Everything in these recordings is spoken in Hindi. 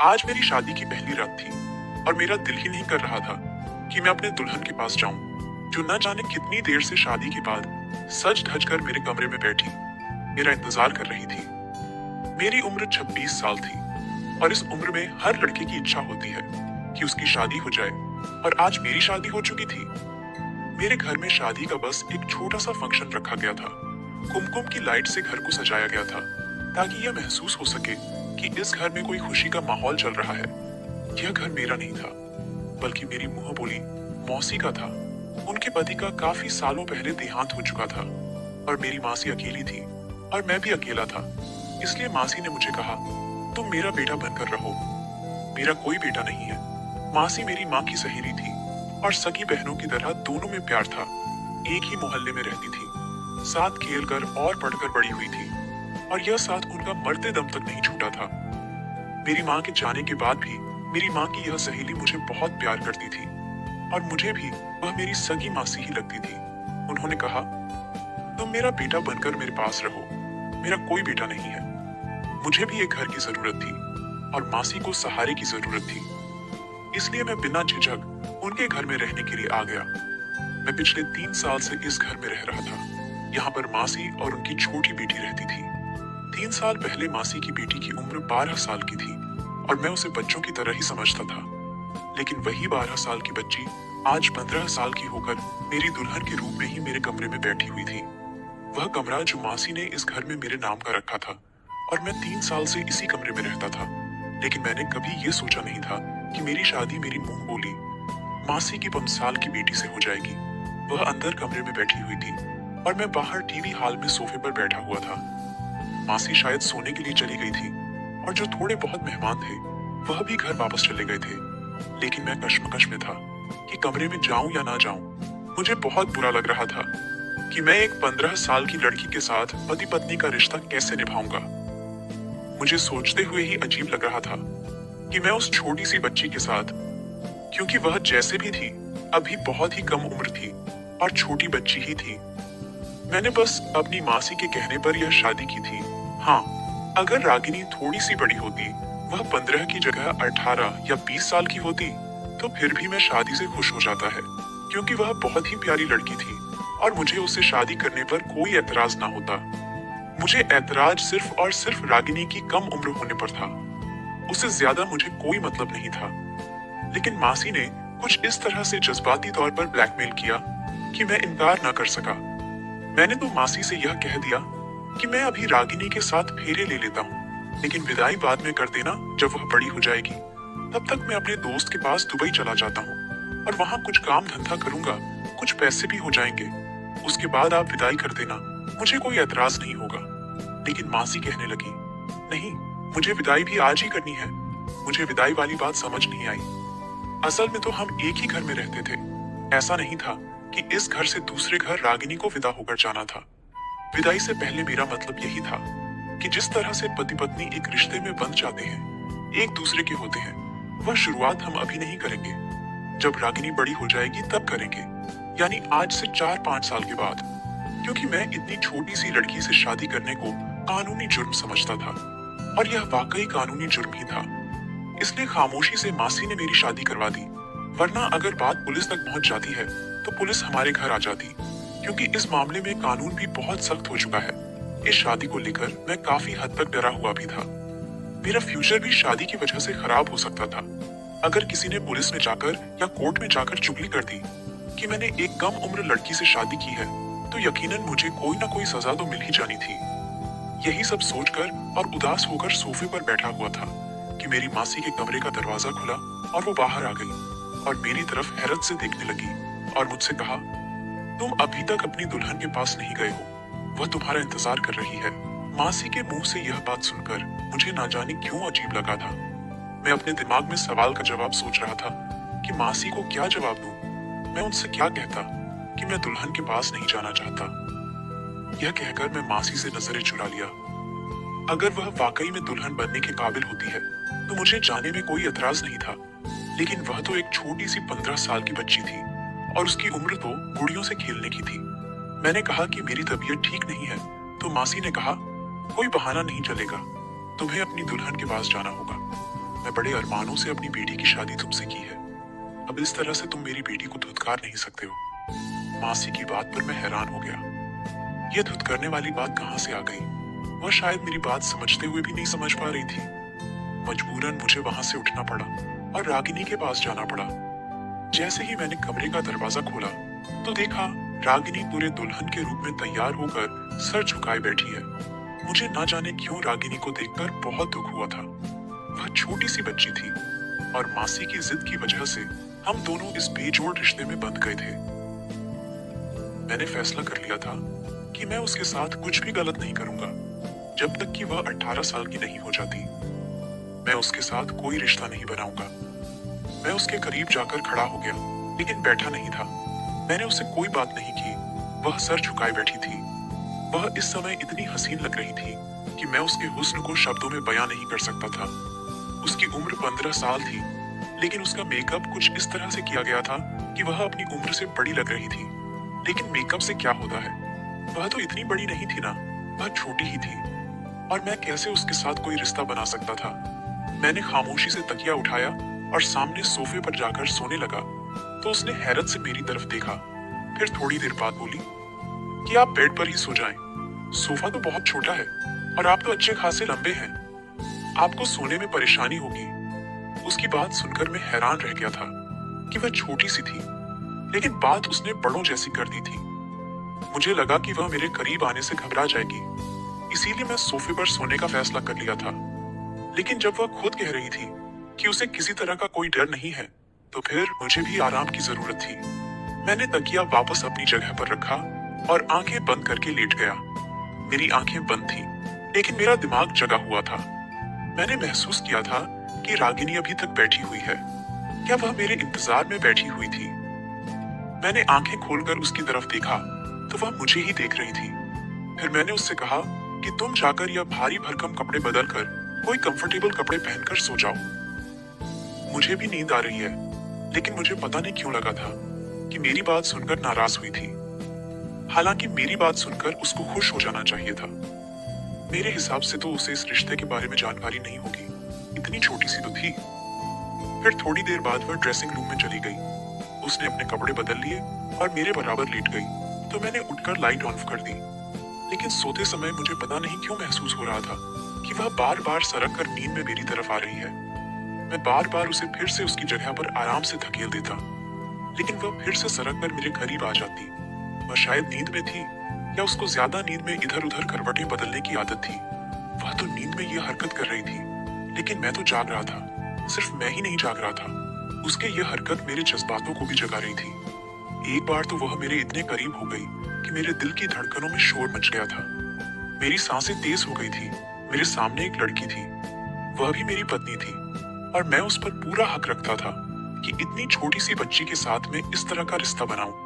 आज मेरी शादी की पहली रात थी और मेरा दिल ही नहीं कर रहा था कि मैं अपने दुल्हन के पास जाऊं, जो न जाने कितनी देर से शादी के बाद सज धज कर मेरे कमरे में बैठी मेरा इंतजार कर रही थी। मेरी उम्र 26 साल थी और इस उम्र में हर लड़के की इच्छा होती है कि उसकी शादी हो जाए, और आज मेरी शादी हो चुकी थी। मेरे घर में शादी का बस एक छोटा सा फंक्शन रखा गया था। कुमकुम की लाइट से घर को सजाया गया था ताकि यह महसूस हो सके कि इस घर में कोई खुशी का माहौल चल रहा है। यह घर मेरा नहीं था, बल्कि मेरी मुंह बोली मौसी का था। उनके पति का काफी सालों पहले देहांत हो चुका था और मेरी मासी अकेली थी और मैं भी अकेला था। इसलिए मासी ने मुझे कहा, तुम मेरा बेटा बनकर रहो। मेरा कोई बेटा नहीं है। मासी मेरी माँ की सहेली थी और सगी बहनों की तरह दोनों में प्यार था। एक ही मोहल्ले में रहती थी, साथ खेलकर और पढ़कर बड़ी हुई थी और यह साथ उनका मरते दम तक नहीं छूटा था। मेरी माँ के जाने के बाद भी मेरी माँ की यह सहेली मुझे बहुत प्यार करती थी और मुझे भी वह मेरी सगी मासी ही लगती थी। उन्होंने कहा, तुम मेरा बेटा बनकर मेरे पास रहो। मेरा कोई बेटा नहीं है। मुझे भी एक घर की जरूरत थी और मासी को सहारे की जरूरत थी। इसलिए मैं बिना झिझक उनके घर में रहने के लिए आ गया। मैं पिछले 3 साल से इस घर में रह रहा था। यहाँ पर मासी और उनकी छोटी बेटी रहती थी। 3 साल पहले मासी की बेटी की उम्र 12 साल की थी और मैं उसे बच्चों की तरह ही समझता था। लेकिन वही 12 साल की बच्ची आज 15 साल की होकर मेरी दुल्हन के रूप में ही मेरे कमरे में बैठी हुई थी। वह कमरा जो मासी ने इस घर में मेरे नाम का रखा था और मैं 3 साल से इसी कमरे में रहता था। लेकिन मैंने कभी ये सोचा नहीं था कि मेरी शादी मेरी मुंह बोली मासी की 5 साल की बेटी से हो जाएगी। वह अंदर कमरे में बैठी हुई थी और मैं बाहर टीवी हॉल में सोफे पर बैठा हुआ था। मासी शायद सोने के लिए चली गई थी और जो थोड़े बहुत मेहमान थे वह भी घर वापस चले गए थे। लेकिन मैं कश्मकश में था कि कमरे में जाऊं या ना जाऊं। मुझे बहुत बुरा लग रहा था कि मैं एक 15 साल की लड़की के साथ पति पत्नी का रिश्ता कैसे निभाऊंगा। मुझे सोचते हुए ही अजीब लग रहा था कि मैं उस छोटी सी बच्ची के साथ, क्योंकि वह जैसे भी थी अभी बहुत ही कम उम्र थी और छोटी बच्ची ही थी। मैंने बस अपनी मासी के कहने पर यह शादी की थी। हाँ, अगर रागिनी थोड़ी सी बड़ी होती, वह 15 की जगह 18 या 20 साल की होती, तो फिर भी मैं शादी से खुश हो जाता है, क्योंकि वह बहुत ही प्यारी लड़की थी और मुझे उससे शादी करने पर कोई एतराज ना होता। मुझे एतराज सिर्फ और सिर्फ रागिनी की कम उम्र होने पर था। उससे ज्यादा मुझे कोई मतलब नहीं था। लेकिन मासी ने कुछ इस तरह से जज्बाती तौर पर ब्लैकमेल किया कि मैं इनकार ना कर सका। मैंने तो मासी से यह कह दिया कि मैं अभी रागिनी के साथ फेरे ले लेता हूँ, लेकिन विदाई बाद में कर देना जब वह बड़ी हो जाएगी। तब तक मैं अपने दोस्त के पास दुबई चला जाता हूँ और वहाँ कुछ काम धंधा करूंगा, कुछ पैसे भी हो जाएंगे। उसके बाद आप विदाई कर देना, मुझे कोई एतराज नहीं होगा। लेकिन मासी कहने लगी, नहीं, मुझे विदाई भी आज ही करनी है। मुझे विदाई वाली बात समझ नहीं आई। असल में तो हम एक ही घर में रहते थे। ऐसा नहीं था कि इस घर से दूसरे घर रागिनी को विदा होकर जाना था। विदाई से पहले मेरा मतलब यही था कि जिस तरह से पति पत्नी एक रिश्ते में बंध जाते हैं, एक दूसरे के होते हैं, वह शुरुआत हम अभी नहीं करेंगे। जब रागिनी बड़ी हो जाएगी तब करेंगे, यानी आज से 4-5 साल के बाद। क्योंकि मैं इतनी छोटी सी लड़की से शादी करने को कानूनी जुर्म समझता था और यह वाकई कानूनी जुर्म ही था। इसलिए खामोशी से मासी ने मेरी शादी करवा दी, वरना अगर बात पुलिस तक पहुंच जाती है तो पुलिस हमारे घर आ जाती, क्योंकि इस मामले में कानून भी बहुत सख्त हो चुका है। इस शादी को लेकर मैं काफी हद तक डरा हुआ भी था। मेरा फ्यूचर भी शादी की वजह से खराब हो सकता था। अगर किसी ने पुलिस में जाकर या कोर्ट में जाकर चुगली कर दी कि मैंने एक कम उम्र लड़की से शादी की है, तो यकीनन मुझे कोई ना कोई सजा तो मिल ही जानी थी। यही सब सोचकर और उदास होकर सोफे पर बैठा हुआ था कि मेरी मासी के कमरे का दरवाजा खुला और वो बाहर आ गई और मेरी तरफ हैरत से देखने लगी और मुझसे कहा, तुम अभी तक अपनी दुल्हन के पास नहीं गए हो, वह तुम्हारा इंतजार कर रही है। मासी के मुंह से यह बात सुनकर मुझे ना जाने क्यों अजीब लगा था। मैं अपने दिमाग में सवाल का जवाब सोच रहा था कि मासी को क्या जवाब दूं। मैं उनसे क्या कहता कि मैं दुल्हन के पास नहीं जाना चाहता। यह कहकर मैं मासी से नजरें चुरा लिया। अगर वह वाकई में दुल्हन बनने के काबिल होती है तो मुझे जाने में कोई एतराज नहीं था। लेकिन वह तो एक छोटी सी 15 साल की बच्ची थी और उसकी उम्र तो गुड़ियों से खेलने की थी। मैंने कहा कि मेरी तबीयत ठीक नहीं है, तो मासी ने कहा, कोई बहाना नहीं चलेगा, तुम्हें अपनी दुल्हन के पास जाना होगा। मैं बड़े अरमानों से अपनी बेटी की शादी तुमसे की है। अब इस तरह से तुम मेरी बेटी को धुतकार नहीं सकते हो। मासी की बात पर मैं हैरान हो गया। यह धुतकारने वाली बात कहाँ से आ गई? वह शायद मेरी बात समझते हुए भी नहीं समझ पा रही थी। मजबूरन मुझे वहां से उठना पड़ा और रागिनी के पास जाना पड़ा। जैसे ही मैंने कमरे का दरवाजा खोला तो देखा रागिनी पूरे दुल्हन के रूप में तैयार होकर सर झुकाए बैठी है। मुझे ना जाने क्यों रागिनी को देखकर बहुत दुख हुआ था। वह छोटी सी बच्ची थी और मासी की जिद की वजह से हम दोनों इस बेजोड़ रिश्ते में बंध गए थे। मैंने फैसला कर लिया था कि मैं उसके साथ कुछ भी गलत नहीं करूंगा जब तक कि वह 18 साल की नहीं हो जाती। मैं उसके साथ कोई रिश्ता नहीं बनाऊंगा। मैं उसके करीब जाकर खड़ा हो गया, लेकिन बैठा नहीं था। मैंने उसे कोई बात नहीं की। वह सर झुकाए बैठी थी। वह इस समय इतनी हसीन लग रही थी कि मैं उसके हुस्न को शब्दों में बयां नहीं कर सकता था। उसकी उम्र 15 साल थी, लेकिन उसका मेकअप कुछ इस तरह से किया गया था कि वह अपनी उम्र से बड़ी लग रही थी। लेकिन मेकअप से क्या होता है? वह तो इतनी बड़ी नहीं थी ना, वह छोटी ही थी। और मैं कैसे उसके साथ कोई रिश्ता बना सकता था? मैंने खामोशी से तकिया उठाया और सामने सोफे पर जाकर सोने लगा तो उसने हैरत से मेरी तरफ देखा। फिर थोड़ी देर बाद बोली कि आप बेड पर ही सो जाएं। सोफा तो बहुत छोटा है और आप तो अच्छे खासे लंबे हैं, आपको सोने में परेशानी होगी। उसकी बात सुनकर मैं हैरान रह गया था कि वह छोटी सी थी, लेकिन बात उसने बड़ों जैसी कर दी थी। मुझे लगा कि वह मेरे करीब आने से घबरा जाएगी, इसीलिए मैं सोफे पर सोने का फैसला कर लिया था। लेकिन जब वह खुद कह रही थी कि उसे किसी तरह का कोई डर नहीं है, तो फिर मुझे भी आराम की जरूरत थी। मैंने तकिया वापस अपनी जगह पर रखा और आंखें बंद करके लेट गया। मेरी आंखें बंद थीं, लेकिन मेरा दिमाग जगा हुआ था। मैंने महसूस किया था कि रागिनी अभी तक बैठी हुई है। क्या वह मेरे इंतजार में बैठी हुई थी? मैंने आंखें खोलकर उसकी तरफ देखा तो वह मुझे ही देख रही थी। फिर मैंने उससे कहा कि तुम जाकर यह भारी भरकम कपड़े बदलकर कोई कंफर्टेबल कपड़े पहनकर सो जाओ। मुझे भी नींद आ रही है, लेकिन मुझे पता नहीं क्यों लगा था कि मेरी बात सुनकर नाराज हुई थी। हालांकि मेरी बात सुनकर उसको खुश हो जाना चाहिए था। मेरे हिसाब से तो उसे इस रिश्ते के बारे में जानकारी नहीं होगी, इतनी छोटी सी तो थी। फिर थोड़ी देर बाद वह ड्रेसिंग रूम में चली गई। उसने अपने कपड़े बदल लिए और मेरे बराबर लेट गई, तो मैंने उठकर लाइट ऑन कर दी। लेकिन सोते समय मुझे पता नहीं क्यों महसूस हो रहा था कि वह बार बार सरक कर नींद में मेरी तरफ आ रही है। मैं बार बार उसे फिर से उसकी जगह पर आराम से धकेल देता, लेकिन वह फिर से सरक कर मेरे करीब आ जाती। वह शायद नींद में थी या उसको ज्यादा नींद में इधर उधर करवटें बदलने की आदत थी। वह तो नींद में यह हरकत कर रही थी, लेकिन मैं तो जाग रहा था। सिर्फ मैं ही नहीं जाग रहा था, उसके यह हरकत मेरे जज्बातों को भी जगा रही थी। एक बार तो वह मेरे इतने करीब हो गई कि मेरे दिल की धड़कनों में शोर मच गया था। मेरी सांसें तेज हो गई थी। मेरे सामने एक लड़की थी, वह भी मेरी पत्नी थी, और मैं उस पर पूरा हक रखता था कि इतनी छोटी सी बच्ची के साथ में इस तरह का रिश्ता बनाऊं।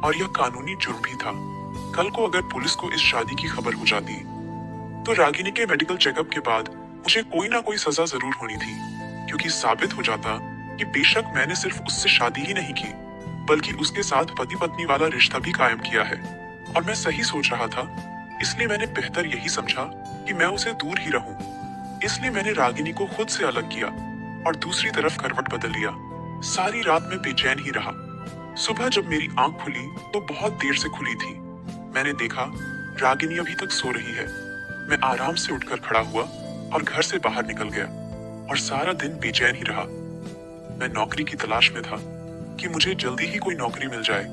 और यह कानूनी जुर्म भी था। कल को अगर पुलिस को इस शादी की खबर हो जाती तो रागिनी के मेडिकल चेकअप के बाद मुझे कोई ना कोई सजा जरूर होनी थी, क्योंकि साबित हो जाता कि बेशक मैंने सिर्फ उससे शादी ही नहीं की, बल्कि उसके साथ पति पत्नी वाला रिश्ता भी कायम किया है। और मैं सही सोच रहा था, इसलिए मैंने बेहतर यही समझा कि मैं उसे दूर ही रहूं। इसलिए मैंने रागिनी को खुद से अलग किया और दूसरी तरफ करवट बदल लिया। सारी रात में बेचैन ही रहा। सुबह जब मेरी आंख खुली तो बहुत देर से खुली थी। मैंने देखा रागिनी अभी तक सो रही है। मैं आराम से उठकर खड़ा हुआ और घर से बाहर निकल गया और सारा दिन बेचैन ही रहा। मैं नौकरी की तलाश में था कि मुझे जल्दी ही कोई नौकरी मिल जाए,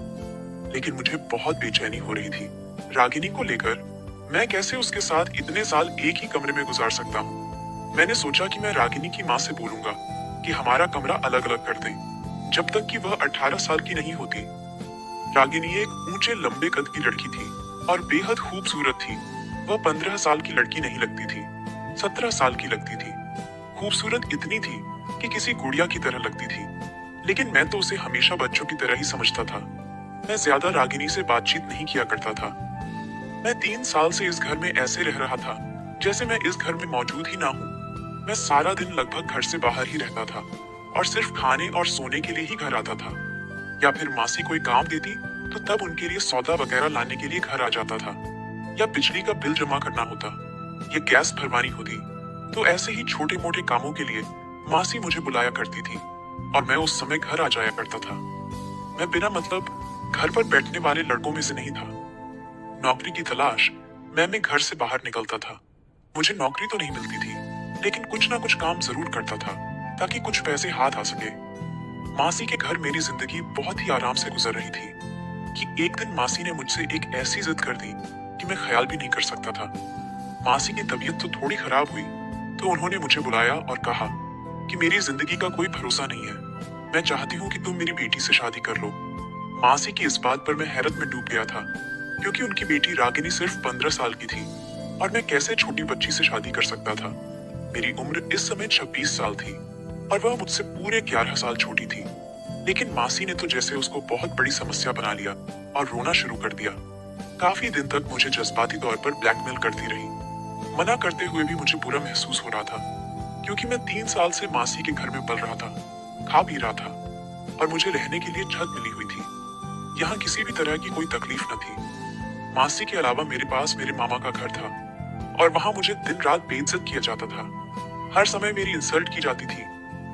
लेकिन मुझे बहुत बेचैनी हो रही थी रागिनी को लेकर। मैं कैसे उसके साथ इतने साल एक ही कमरे में गुजार सकता हूँ? मैंने सोचा कि मैं रागिनी की माँ से बोलूंगा कि हमारा कमरा अलग अलग कर दें जब तक कि वह 18 साल की नहीं होती। रागिनी एक ऊंचे लंबे कद की लड़की थी और बेहद खूबसूरत थी। वह 15 साल की लड़की नहीं लगती थी, 17 साल की लगती थी। खूबसूरत इतनी थी कि किसी गुड़िया की तरह लगती थी, लेकिन मैं तो उसे हमेशा बच्चों की तरह ही समझता था। मैं ज्यादा रागिनी से बातचीत नहीं किया करता था। मैं 3 साल से इस घर में ऐसे रह रहा था जैसे मैं इस घर में मौजूद ही ना हूँ। मैं सारा दिन लगभग घर से बाहर ही रहता था और सिर्फ खाने और सोने के लिए ही घर आता था, या फिर मासी कोई काम देती तो तब उनके लिए सौदा वगैरह लाने के लिए घर आ जाता था, या बिजली का बिल जमा करना होता या गैस भरवानी होती। तो ऐसे ही छोटे मोटे कामों के लिए मासी मुझे बुलाया करती थी और मैं उस समय घर आ जाया करता था। मैं बिना मतलब घर पर बैठने वाले लड़कों में से नहीं था। नौकरी की तलाश मैं घर से बाहर निकलता था। मुझे नौकरी तो नहीं मिलती थी, लेकिन कुछ ना कुछ काम जरूर करता था ताकि कुछ पैसे हाथ आ सके। मासी के घर मेरी जिंदगी बहुत ही आराम से गुजर रही थी कि एक दिन मासी ने मुझसे एक ऐसी जिद कर दी कि मैं ख्याल भी नहीं कर सकता था। मासी की तबीयत तो थोड़ी खराब हुई तो उन्होंने मुझे बुलाया और कहा कि मेरी जिंदगी का कोई भरोसा नहीं है, मैं चाहती हूँ कि तुम मेरी बेटी से शादी कर लो। मासी की इस बात पर मैं हैरत में डूब गया था, क्योंकि उनकी बेटी रागिनी सिर्फ 15 साल की थी और मैं कैसे छोटी बच्ची से शादी कर सकता था। मेरी उम्र इस समय 26 साल थी और वह मुझसे पूरे 11 साल छोटी थी। लेकिन मासी ने तो जैसे उसको बहुत बड़ी समस्या बना लिया और रोना शुरू कर दिया। काफी दिन तक मुझे जज्बाती तौर पर ब्लैकमेल करती रही। मना करते हुए भी मुझे बुरा महसूस हो रहा था, क्योंकि मैं 3 साल से मासी के घर में पल रहा था, खा पी रहा था और मुझे रहने के लिए छत मिली हुई थी। यहाँ किसी भी तरह की कोई तकलीफ न थी। मासी के अलावा मेरे पास मेरे मामा का घर था और वहां मुझे दिन रात बेइज्जत किया जाता था। हर समय मेरी इंसल्ट की जाती थी।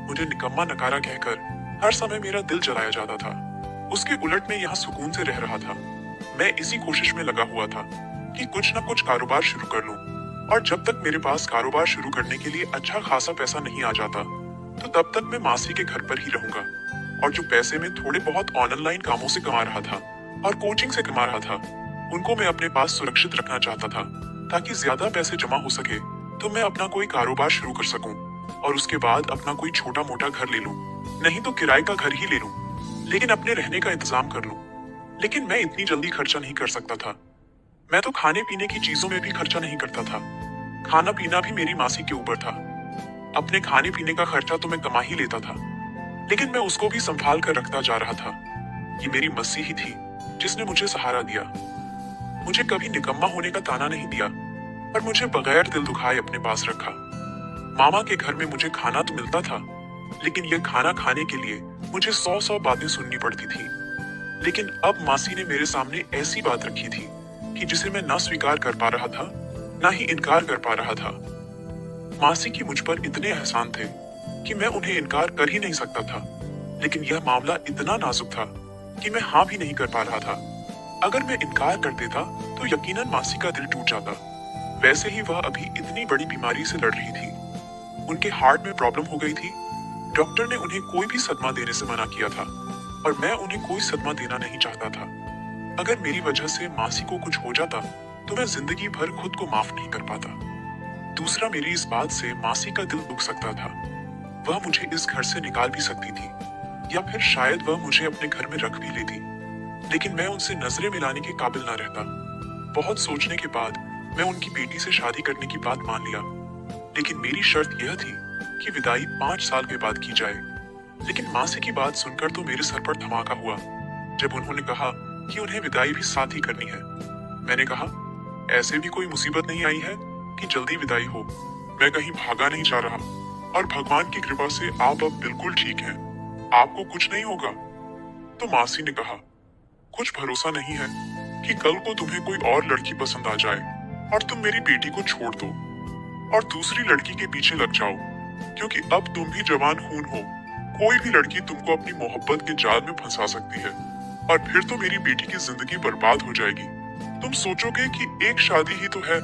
मुझे निकम्मा नकारा कहकर हर समय मेरा दिल जलाया जाता था। उसके उलट मैं यहाँ सुकून से रह रहा था। मैं इसी कोशिश में लगा हुआ था कि कुछ न कुछ कारोबार शुरू कर लूं, और जब तक मेरे पास कारोबार शुरू करने के लिए अच्छा खासा पैसा नहीं आ जाता तो तब तक मैं मासी के घर पर ही रहूंगा। और जो पैसे मैं थोड़े बहुत ऑनलाइन कामों से कमा रहा था और कोचिंग से कमा रहा था, उनको मैं अपने पास सुरक्षित रखना चाहता था, ताकि ज्यादा पैसे जमा हो सके तो मैं अपना कोई कारोबार शुरू कर सकूं और उसके बाद अपना कोई छोटा मोटा घर ले लूं, नहीं तो किराए का घर ही ले लूं, लेकिन अपने रहने का इंतजाम कर लूं। लेकिन मैं इतनी जल्दी खर्चा नहीं कर सकता था। मैं तो खाने पीने की चीजों में भी खर्चा नहीं करता था। खाना पीना भी मेरी मासी के ऊपर था। अपने खाने पीने का खर्चा तो मैं कमा ही लेता था, लेकिन मैं उसको भी संभाल कर रखता जा रहा था। ये मेरी मस्सी ही थी जिसने मुझे सहारा दिया। मुझे कभी निकम्मा होने का ताना नहीं दिया और मुझे बगैर दिल दुखाए अपने पास रखा। मामा के घर में मुझे खाना तो मिलता था, लेकिन यह खाना खाने के लिए मुझे 100 बातें सुननी पड़ती थी। लेकिन अब मासी ने मेरे सामने ऐसी बात रखी थी कि जिसे मैं ना स्वीकार कर पा रहा था, ना ही इनकार कर पा रहा था। मासी की मुझ पर इतने एहसान थे कि मैं उन्हें इनकार कर ही नहीं सकता था, लेकिन यह मामला इतना नाजुक था कि मैं हाँ भी नहीं कर पा रहा था। अगर मैं इनकार कर देता तो यकीनन मासी का दिल टूट जाता। वैसे ही वह अभी इतनी बड़ी बीमारी से लड़ रही थी। उनके हार्ट में प्रॉब्लम हो गई थी। डॉक्टर ने उन्हें कोई भी सदमा देने से मना किया था और मैं उन्हें कोई सदमा देना नहीं चाहता था। अगर मेरी वजह से मासी को कुछ हो जाता तो मैं जिंदगी भर खुद को माफ नहीं कर पाता। दूसरा, मेरी इस बात से मासी का दिल दुख सकता था। वह मुझे इस घर से निकाल भी सकती थी, या फिर शायद वह मुझे अपने घर में रख भी लेती, लेकिन मैं उनसे नजरें मिलाने के काबिल ना रहता। बहुत सोचने के बाद मैं उनकी बेटी से शादी करने की बात मान लिया, लेकिन मेरी शर्त यह थी कि विदाई 5 साल के बाद की जाए। लेकिन मासी की बात सुनकर तो मेरे सर पर धमाका हुआ जब उन्होंने कहा कि उन्हें विदाई भी साथ ही करनी है। मैंने कहा, ऐसे भी कोई मुसीबत नहीं आई है कि जल्दी विदाई हो। मैं कहीं भागा नहीं जा रहा और भगवान की कृपा से आप अब बिल्कुल ठीक हैं। आपको कुछ नहीं होगा। तो मासी ने कहा, कुछ भरोसा नहीं है कि कल को तुम्हें कोई और लड़की पसंद आ जाए और तुम मेरी बेटी को छोड़ दो और दूसरी लड़की के पीछे लग जाओ, क्योंकि अब तुम भी जवान खून हो। कोई भी लड़की तुमको अपनी मोहब्बत के जाल में फंसा सकती है और फिर तो मेरी बेटी की जिंदगी बर्बाद हो जाएगी। तुम सोचोगे कि एक शादी ही तो है,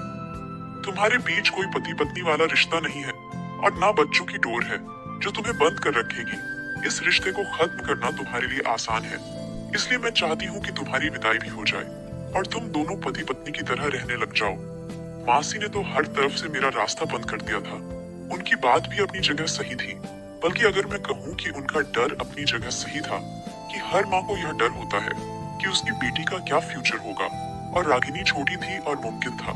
तुम्हारे बीच कोई पति पत्नी वाला रिश्ता नहीं है और ना बच्चों की डोर है जो तुम्हें बंद कर रखेगी। इस रिश्ते को खत्म करना तुम्हारे लिए आसान है, इसलिए मैं चाहती हूँ कि तुम्हारी विदाई भी हो जाए और तुम दोनों पति पत्नी की तरह रहने लग जाओ। मासी ने तो हर तरफ से मेरा रास्ता बंद कर दिया था। उनकी बात भी अपनी जगह सही थी, बल्कि अगर मैं कहूँ कि उनका डर अपनी जगह सही था कि हर माँ को यह डर होता है कि उसकी बेटी का क्या फ्यूचर होगा, और रागिनी छोटी थी और मुमकिन था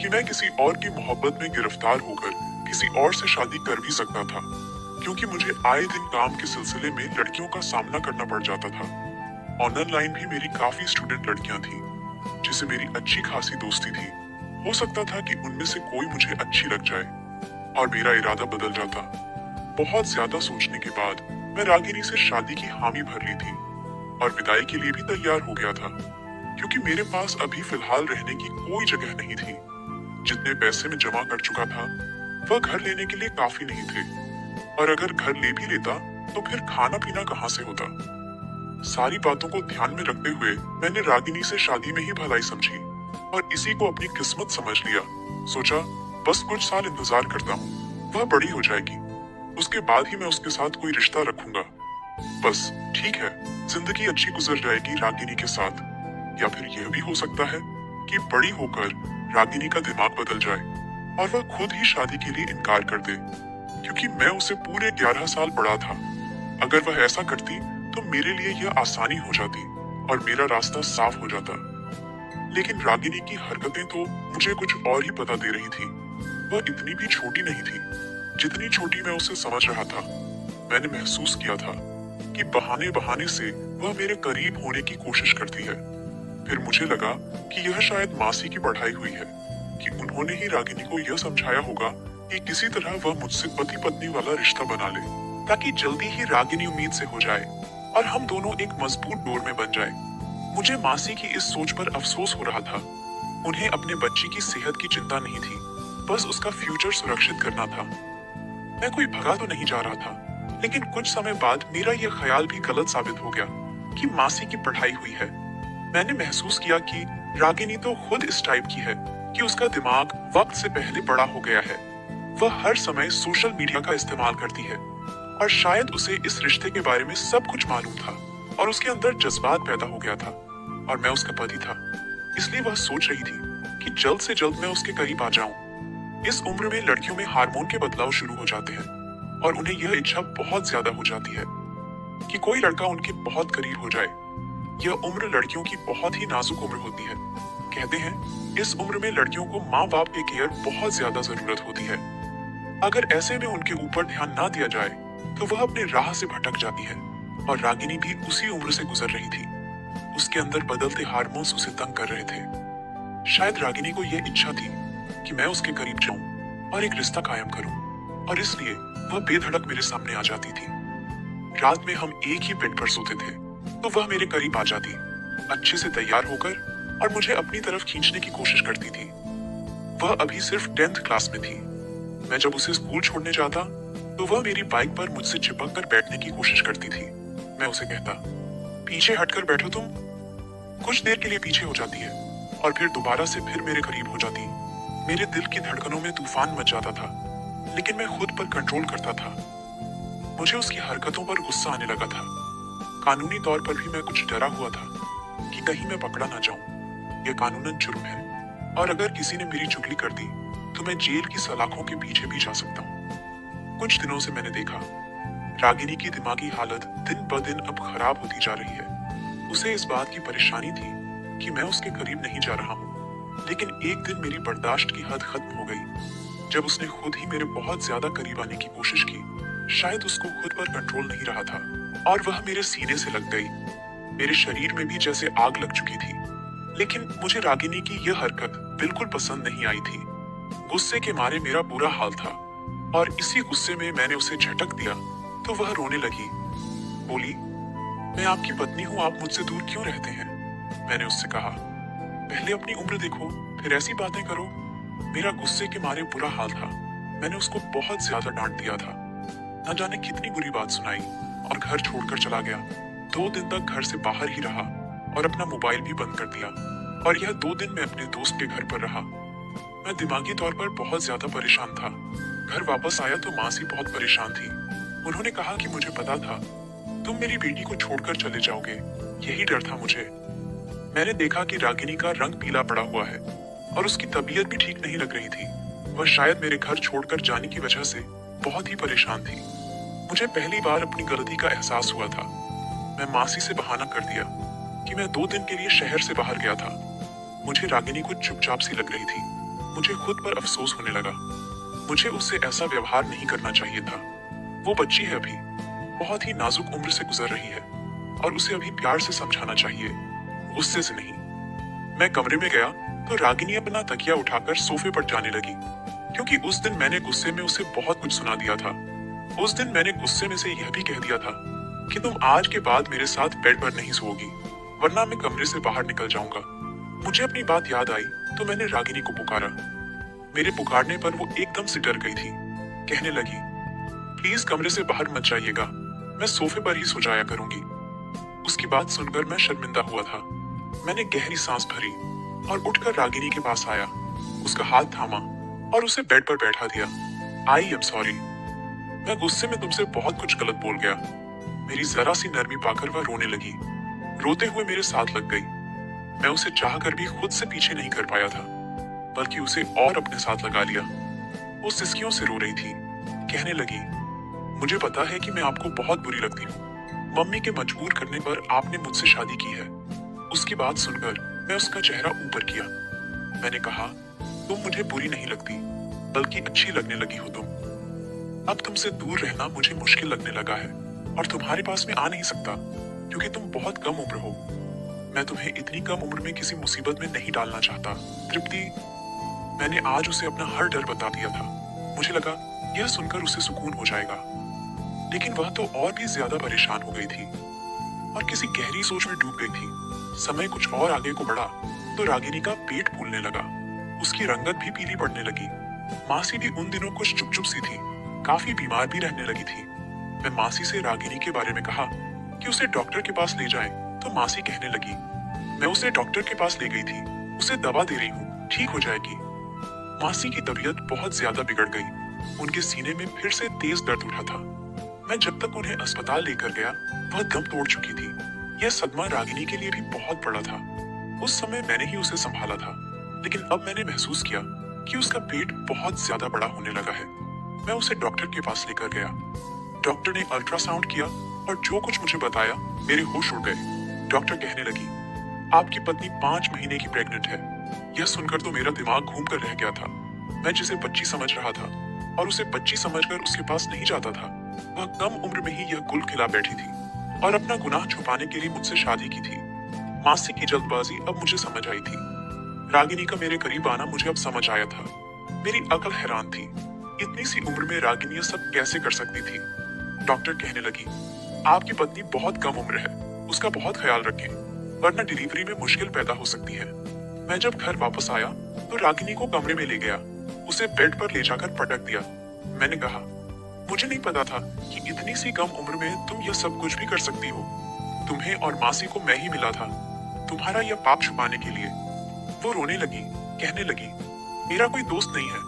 कि मैं किसी और की मोहब्बत में गिरफ्तार होकर किसी और से शादी कर भी सकता था, क्योंकि मुझे आए दिन काम के सिलसिले में लड़कियों का सामना करना पड़ जाता था। ऑनलाइन भी मेरी काफी स्टूडेंट लड़कियां थी जिसे मेरी अच्छी खासी दोस्ती थी। हो सकता था कि उनमें से कोई मुझे अच्छी लग जाए और मेरा इरादा बदल जाता। बहुत ज्यादा सोचने के बाद मैं रागिनी से शादी की हामी भर ली थी और विदाई के लिए भी तैयार हो गया था, क्योंकि मेरे पास अभी फिलहाल रहने की कोई जगह नहीं थी। जितने पैसे मैं जमा कर चुका था वह घर लेने के लिए काफी नहीं थे। और अगर घर ले भी लेता तो फिर खाना पीना कहाँ से होता। सारी बातों को ध्यान में रखते हुए मैंने रागिनी से शादी में ही भलाई समझी और इसी को अपनी किस्मत समझ लिया। सोचा बस कुछ साल इंतजार करता हूँ, वह बड़ी हो जाएगी, उसके बाद ही मैं उसके साथ कोई रिश्ता रखूंगा। बस ठीक है, जिंदगी अच्छी गुजर जाएगी रागिनी के साथ। या फिर यह भी हो सकता है कि बड़ी होकर रागिनी का दिमाग बदल जाए और वह खुद ही शादी के लिए इनकार कर दे, क्योंकि मैं उसे पूरे 11 साल बड़ा था। अगर वह ऐसा करती तो मेरे लिए यह आसानी हो जाती और मेरा रास्ता साफ हो जाता। लेकिन रागिनी की हरकतें तो मुझे कुछ और ही बता दे रही थी। वह इतनी भी छोटी नहीं थी जितनी छोटी मैं उसे समझ रहा था। मैंने महसूस किया था कि बहाने बहाने से वह मेरे करीब होने की कोशिश करती है। फिर मुझे लगा कि यह शायद मासी की पढ़ाई हुई है कि उन्होंने ही रागिनी को यह समझाया होगा कि किसी तरह वह मुझसे पति पत्नी वाला रिश्ता बना ले, ताकि जल्दी ही रागिनी उम्मीद से हो जाए और हम दोनों एक मजबूत डोर में बन जाए। मुझे मासी की इस सोच पर अफसोस हो रहा था। उन्हें अपने बच्ची की सेहत की चिंता नहीं थी, बस उसका फ्यूचर सुरक्षित करना था। मैं कोई भगा तो नहीं जा रहा था, लेकिन कुछ समय बाद मेरा यह ख्याल भी गलत साबित हो गया कि मासी की पढ़ाई हुई है। मैंने महसूस किया कि रागिनी तो खुद इस टाइप की है कि उसका दिमाग वक्त से पहले बड़ा हो गया है। वह हर समय सोशल मीडिया का इस्तेमाल करती है और शायद उसे इस रिश्ते के बारे में सब कुछ मालूम था और उसके अंदर जज्बात पैदा हो गया था और मैं उसका पति था। इसलिए वह सोच रही थी कि जल्द से जल्द मैं उसके करीब आ जाऊं। इस उम्र में लड़कियों में हार्मोन के बदलाव शुरू हो जाते हैं और उन्हें यह इच्छा बहुत ज्यादा हो जाती है कि कोई लड़का उनके बहुत करीब हो जाए। यह उम्र लड़कियों की बहुत ही नाजुक उम्र होती है। कहते हैं इस उम्र में लड़कियों को माँ बाप के केयर बहुत ज्यादा जरूरत होती है। अगर ऐसे में उनके ऊपर ध्यान ना दिया जाए तो वह अपने राह से भटक जाती है और रागिनी भी उसी उम्र से गुजर रही थी। उसके अंदर बदलते हार्मोन्स उसे तंग कर रहे थे। शायद रागिनी को यह इच्छा थी कि मैं उसके करीब जाऊं और एक रिश्ता कायम करूं, और इसलिए वह बेधड़क मेरे सामने आ जाती थी। रात में हम एक ही बेड पर सोते थे तो वह मेरे करीब आ जाती, अच्छे से तैयार होकर, और मुझे अपनी तरफ खींचने की कोशिश करती थी। वह अभी सिर्फ 10th क्लास में थी। मैं जब उसे स्कूल छोड़ने जाता तो वह मेरी बाइक पर मुझसे चिपक कर बैठने की कोशिश करती थी। मैं उसे कहता, पीछे हटकर बैठो तुम। कुछ देर के लिए पीछे हो जाती है और फिर दोबारा से फिर मेरे करीब हो जाती। मेरे दिल की धड़कनों में तूफान मच जाता था, लेकिन मैं खुद पर कंट्रोल करता था। मुझे उसकी हरकतों पर गुस्सा आने लगा था। कानूनी तौर पर भी मैं कुछ डरा हुआ था कि कहीं मैं पकड़ा ना जाऊं। यह कानूनन जुर्म है और अगर किसी ने मेरी चुगली कर दी तो मैं जेल की सलाखों के पीछे भी जा सकता हूँ। कुछ दिनों से मैंने देखा रागिनी की दिमागी हालत दिन ब दिन अब खराब होती जा रही है। उसे इस बात की परेशानी थी कि मैं उसके करीब नहीं जा रहा हूँ, लेकिन एक दिन मेरी बर्दाश्त की हद खत्म हो गई जब उसने खुद ही मेरे बहुत ज्यादा करीब आने की कोशिश की। शायद उसको खुद पर कंट्रोल नहीं रहा था और वह मेरे सीने से लग गई। मेरे शरीर में भी जैसे आग लग चुकी थी। लेकिन मुझे रागिनी की यह हरकत बिल्कुल पसंद नहीं आई थी। गुस्से के मारे मेरा बुरा हाल था और इसी गुस्से में मैंने उसे झटक दिया तो वह रोने लगी। बोली, मैं आपकी पत्नी हूँ, आप मुझसे दूर क्यों रहते हैं? मैंने उससे कहा, पहले अपनी उम्र देखो फिर ऐसी बातें करो। मेरा गुस्से के मारे बुरा हाल था। मैंने उसको बहुत ज्यादा डांट दिया था। न जाने कितनी बुरी बात सुनाई और घर छोड़कर चला गया। 2 दिन तक घर से बाहर ही रहा और अपना मोबाइल भी बंद कर दिया, और यह 2 दिन मैं अपने दोस्त के घर पर रहा। मैं दिमागी तौर पर बहुत ज्यादा परेशान था। घर वापस आया तो माँ सी बहुत परेशान थी। उन्होंने कहा कि मुझे पता था तुम मेरी बेटी को छोड़कर चले जाओगे, यही डर था मुझे। मैंने देखा कि रागिनी का रंग पीला पड़ा हुआ है और उसकी तबीयत भी ठीक नहीं लग रही थी। वह शायद मेरे घर छोड़कर जाने की वजह से बहुत ही परेशान थी। मुझे पहली बार अपनी गलती का एहसास हुआ था। मैं मासी से बहाना कर दिया कि मैं 2 दिन के लिए शहर से बाहर गया था। मुझे रागिनी को चुपचाप सी लग रही थी। मुझे खुद पर अफसोस होने लगा। मुझे उससे ऐसा व्यवहार नहीं करना चाहिए था। वो बच्ची है अभी, बहुत ही नाजुक उम्र से गुजर रही है और उसे अभी प्यार से समझाना चाहिए, गुस्से से नहीं। मैं कमरे में गया तो रागिनी अपना तकिया उठाकर सोफे पर जाने लगी, क्योंकि उस दिन मैंने गुस्से में उसे बहुत कुछ सुना दिया था। उस दिन मैंने गुस्से में से यह भी कह दिया था कि तुम आज के बाद मेरे साथ बेड पर नहीं सोओगी, वरना मैं कमरे से बाहर निकल जाऊंगा। मुझे अपनी बात याद आई तो मैंने रागिनी को पुकारा। मेरे पुकारने पर वो एकदम से डर गई थी। कहने लगी, प्लीज कमरे से बाहर मत जाइएगा, मैं सोफे पर ही सो जाया करूंगी। उसकी बात सुनकर मैं शर्मिंदा हुआ था। मैंने गहरी सांस भरी और उठकर रागिनी के पास आया, उसका हाथ थामा और उसे बेड पर बैठा दिया। आई एम सॉरी, मैं गुस्से में तुमसे बहुत कुछ गलत बोल गया। मेरी जरा सी नरमी पाकर वह रोने लगी, रोते हुए मेरे साथ लग गई। मैं उसे चाहकर भी खुद से पीछे नहीं कर पाया था, बल्कि उसे और अपने साथ लगा लिया। वो सिसकियों से रो रही थी, कहने लगी, मुझे पता है कि मैं आपको बहुत बुरी लगती हूँ। मम्मी के मजबूर करने पर आपने मुझसे शादी की है। उसकी बात सुनकर मैं उसका चेहरा ऊपर किया। मैंने कहा, तुम मुझे बुरी नहीं लगती, बल्कि अच्छी लगने लगी हो तुम। अब तुमसे दूर रहना मुझे मुश्किल लगने लगा है और तुम्हारे पास में आ नहीं सकता, क्योंकि तुम बहुत कम उम्र हो। मैं तुम्हें इतनी कम उम्र में किसी मुसीबत में नहीं डालना चाहता। तृप्ति, मैंने आज उसे अपना हर डर बता दिया था। मुझे लगा यह सुनकर उसे सुकून हो जाएगा, लेकिन वह तो और भी ज्यादा परेशान हो गई थी और किसी गहरी सोच में डूब गई थी। समय कुछ और आगे को बढ़ा तो रागिनी का पेट फूलने लगा, उसकी रंगत भी पीली पड़ने लगी। मासी भी उन दिनों कुछ चुप चुप सी थी, काफी बीमार भी रहने लगी थी। मैं मासी से रागिनी के बारे में कहा कि उसे डॉक्टर के पास ले जाएं, तो मासी कहने लगी, मैं उसे डॉक्टर के पास ले गई थी, उसे दवा दे रही हूँ, ठीक हो जाएगी। मासी की तबीयत बहुत ज्यादा बिगड़ गई, उनके सीने में फिर से तेज दर्द उठा था। मैं जब तक उन्हें अस्पताल लेकर गया, वह दम तोड़ चुकी थी। यह सदमा रागिनी के लिए भी बहुत बड़ा था। उस समय मैंने ही उसे संभाला था, लेकिन अब मैंने महसूस किया कि उसका पेट बहुत ज्यादा बड़ा होने लगा है। मैं उसे डॉक्टर के पास लेकर गया। डॉक्टर ने अल्ट्रासाउंड किया और जो कुछ मुझे बताया, मेरे होश उड़ गए। डॉक्टर कहने लगी, आपकी पत्नी 5 महीने की प्रेग्नेंट है। यह सुनकर तो मेरा दिमाग घूम कर रह गया था। मैं जिसे बच्ची समझ रहा था और उसे बच्ची समझकर उसके पास नहीं जाता था, वह कम उम्र में ही यह गुल खिला बैठी थी और अपना गुनाह छुपाने के लिए मुझसे शादी की थी। मासी की जल्दबाजी अब मुझे समझ आई थी। रागिनी का मेरे करीब आना मुझे अब समझ आया था। मेरी अकल हैरान थी, इतनी सी उम्र में रागिनी यह सब कैसे कर सकती थी। डॉक्टर कहने लगी, आपकी पत्नी बहुत कम उम्र है, उसका बहुत ख्याल रखें, वरना डिलीवरी में मुश्किल पैदा हो सकती है। मैं जब घर वापस आया तो रागिनी को कमरे में ले गया, उसे बेड पर ले जाकर पटक दिया। मैंने कहा, मुझे नहीं पता था कि इतनी सी कम उम्र में तुम यह सब कुछ भी कर सकती हो। तुम्हें और मासी को मैं ही मिला था, तुम्हारा यह पाप छुपाने के लिए। वो रोने लगी, कहने लगी, मेरा कोई दोस्त नहीं है,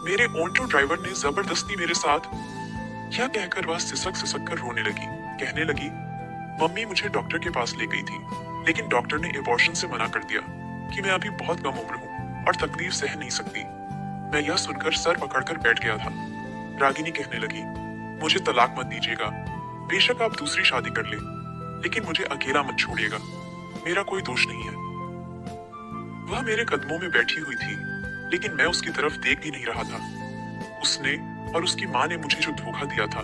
मेरे ऑटो ड्राइवर ने जबरदस्ती मेरे साथ। क्या कहकर वह सिसक सिसक कर रोने लगी, कहने लगी, मम्मी मुझे डॉक्टर के पास ले गई थी, लेकिन डॉक्टर ने एबॉर्शन से मना कर दिया कि मैं अभी बहुत कम उम्र हूँ और तकलीफ सह नहीं सकती। मैं यह सुनकर सर पकड़कर बैठ गया था। रागिनी कहने लगी, मुझे तलाक मत दीजिएगा, बेशक आप दूसरी शादी कर ले, लेकिन मुझे अकेला मत छोड़िएगा, मेरा कोई दोष नहीं है। वह मेरे कदमों में बैठी हुई थी, लेकिन मैं उसकी तरफ देख भी नहीं रहा था। उसने और उसकी माँ ने मुझे जो धोखा दिया था,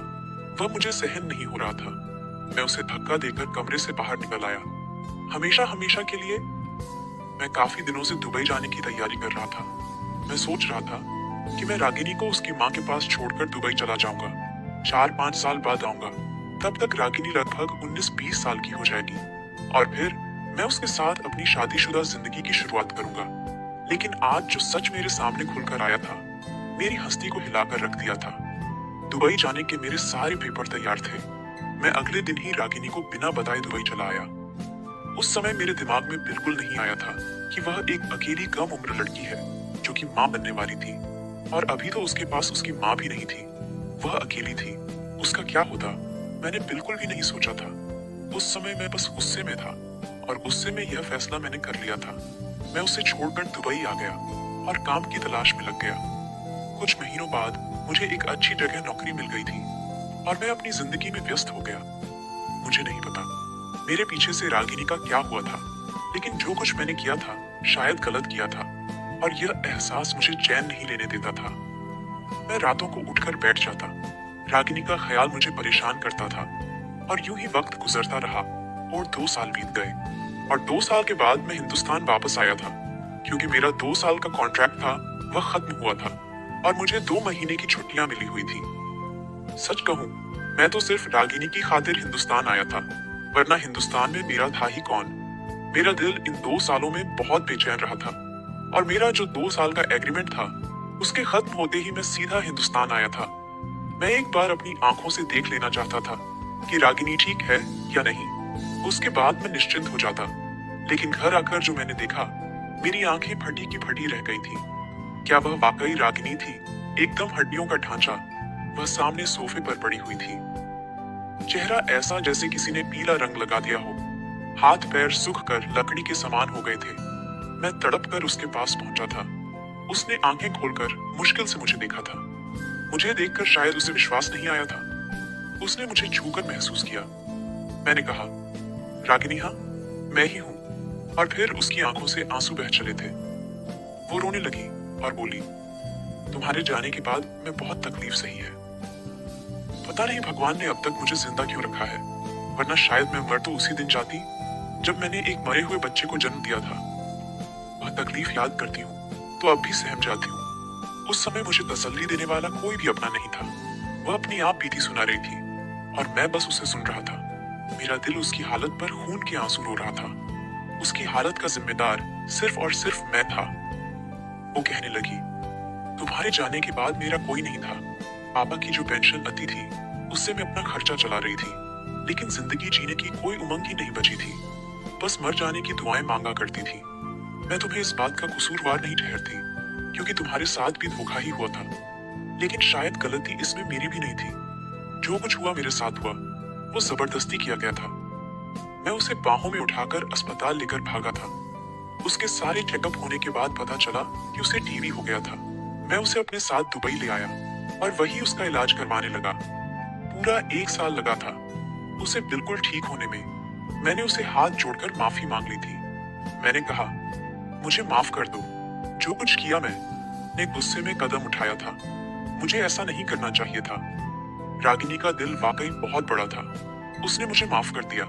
वह मुझे सहन नहीं हो रहा था। मैं उसे धक्का देकर कमरे से बाहर निकल आया। हमेशा हमेशा के लिए। मैं काफी दिनों से दुबई जाने की तैयारी कर रहा था। मैं सोच रहा था कि मैं रागिनी को उसकी माँ के पास छोड़कर दुबई चला जाऊंगा। 4-5 साल बाद आऊंगा, तब तक रागिनी लगभग 19-20 साल की हो जाएगी और फिर मैं उसके साथ अपनी शादीशुदा जिंदगी की शुरुआत करूंगा। लेकिन आज जो सच मेरे सामने खुलकर आया था, मेरी हस्ती को हिलाकर रख दिया था। दुबई जाने के मेरे सारे पेपर तैयार थे। मैं अगले दिन ही रागिनी को बिना बताए दुबई चला आया। उस समय मेरे दिमाग में बिल्कुल नहीं आया था कि वह एक अकेली कम उम्र लड़की है जो कि माँ बनने वाली थी, और अभी तो उसके पास उसकी माँ भी नहीं थी। वह अकेली थी, उसका क्या होता, मैंने बिल्कुल भी नहीं सोचा था। उस समय मैं बस गुस्से में था और गुस्से में यह फैसला मैंने कर लिया था। मैं उसे छोड़कर दुबई आ गया और काम की तलाश में लग गया। कुछ महीनों बाद मुझे एक अच्छी जगह नौकरी मिल गई थी और मैं अपनी जिंदगी में व्यस्त हो गया। मुझे नहीं पता मेरे पीछे से रागिनी का क्या हुआ था, लेकिन जो कुछ मैंने किया था शायद गलत किया था और यह एहसास मुझे चैन नहीं लेने देता था। मैं रातों को उठकर बैठ जाता, रागिनी का ख्याल मुझे परेशान करता था और यूं ही वक्त गुजरता रहा और 2 साल बीत गए। और 2 साल के बाद मैं हिंदुस्तान वापस आया था, क्योंकि मेरा 2 साल का कॉन्ट्रैक्ट था वह खत्म हुआ था और मुझे 2 महीने की छुट्टियां मिली हुई थी। सच कहूं, मैं तो सिर्फ रागिनी की खातिर हिंदुस्तान आया था, वरना हिंदुस्तान में मेरा था ही कौन। मेरा दिल इन 2 सालों में बहुत बेचैन रहा था और मेरा जो 2 साल का एग्रीमेंट था, उसके खत्म होते ही मैं सीधा हिंदुस्तान आया था। मैं एक बार अपनी आंखों से देख लेना चाहता था कि रागिनी ठीक है या नहीं। उसके बाद मैं निश्चिंत हो जाता। लेकिन घर आकर जो मैंने देखा, मेरी आंखें फटी की फटी रह गई थी। क्या वह वाकई रागिनी थी? एकदम हड्डियों का ढांचा, वह सामने सोफे पर पड़ी हुई थी। चेहरा ऐसा जैसे किसी ने पीला रंग लगा दिया हो। हाथ पैर सूख कर लकड़ी के समान हो गए थे। मैं तड़प कर उसके पास पहुंचा था। उसने आंखें खोलकर मुश्किल से मुझे देखा था। मुझे देखकर शायद उसे विश्वास नहीं आया था। उसने मुझे छूकर महसूस किया। मैंने कहा, रागिनी हाँ, मैं ही हूं। और फिर उसकी आंखों से आंसू बह चले थे। वो रोने लगी और बोली, तुम्हारे जाने के बाद मैं बहुत तकलीफ सही है। पता नहीं भगवान ने अब तक मुझे जिंदा क्यों रखा है, वरना शायद मैं मर तो उसी दिन जाती जब मैंने एक मरे हुए बच्चे को जन्म दिया था। वह तकलीफ याद करती हूँ तो अब भी सहम जाती हूँ। उस समय मुझे तसल्ली देने वाला कोई भी अपना नहीं था। वह अपनी आप बीती सुना रही थी और मैं बस उसे सुन रहा था। मेरा दिल उसकी हालत पर खून के आंसू रो रहा था। उसकी हालत का जिम्मेदार सिर्फ और सिर्फ मैं था। वो कहने लगी, तुम्हारे जाने के बाद मेरा कोई नहीं था। पापा की जो पेंशन आती थी उससे मैं अपना खर्चा चला रही थी, लेकिन जिंदगी जीने की कोई उमंग ही नहीं बची थी। बस मर जाने की दुआएं मांगा करती थी। मैं तुम्हें इस बात का कसूरवार नहीं ठहरती, क्योंकि तुम्हारे साथ भी धोखा ही हुआ था। लेकिन शायद गलती इसमें मेरी भी नहीं थी। जो कुछ हुआ मेरे साथ हुआ, वो जबरदस्ती किया गया था। मैं उसे बाहों में उठाकर अस्पताल लेकर भागा था। उसके सारे चेकअप होने के बाद पता चला कि उसे टीबी हो गया था। मैं उसे अपने साथ दुबई ले आया और वही उसका इलाज करवाने लगा। पूरा 1 साल लगा था उसे बिल्कुल ठीक होने में। मैंने उसे हाथ जोड़कर माफी मांग ली थी। मैंने कहा, मुझे माफ कर दो। जो कुछ किया मैंने गुस्से में कदम उठाया था। मुझे ऐसा नहीं करना चाहिए था। रागिनी का दिल वाकई बहुत बड़ा था। उसने मुझे माफ कर दिया।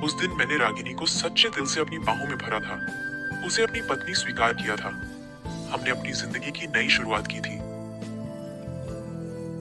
उस दिन मैंने रागिनी को सच्चे दिल से अपनी बाहों में भरा था। उसे अपनी पत्नी स्वीकार किया था। हमने अपनी जिंदगी की नई शुरुआत की थी।